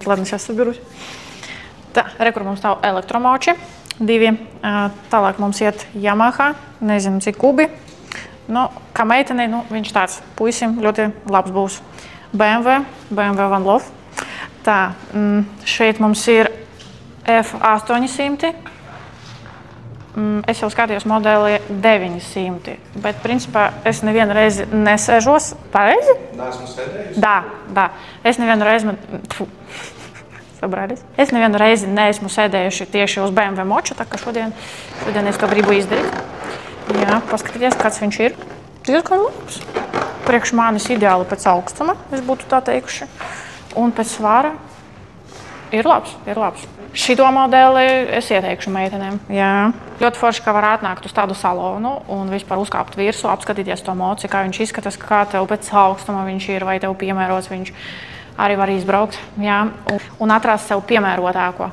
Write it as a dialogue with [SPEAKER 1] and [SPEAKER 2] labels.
[SPEAKER 1] ладно, сейчас соберусь. Tā, kur mums stāv elektromoči, 2. Tālāk mums iet Yamaha, nezinu cik kubi. Nu, kā meitenei, viņš tāds puisim ļoti labs būs. BMW One Love. Tā, šeit mums ir F800. Es jau skatījos modeli 900, bet principā es nevienu reizi nesēžos. Pareizi?
[SPEAKER 2] Neesmu sēdējis?
[SPEAKER 1] Da. Es nevienu reizi... Es nevienu reizi neesmu sēdējuši tieši uz BMW moča, tā ka šodien es to gribu izdarīt. Jā, paskatieties, kāds viņš ir. Diezgan labs. Priekš manis ideāli pēc augstuma, es būtu tā teikuši. Un pēc svāra ir labs. Šito modeli es ieteikšu meitenēm. Jā. Ļoti forši, ka var atnākt uz tādu salonu un vispār uzkāpt virsū, apskatīties to moci, kā viņš izskatās, kā tev pēc augstuma viņš ir, vai tev piemērots viņš. Arī var izbraukt, jā, un atrast sev piemērotāko.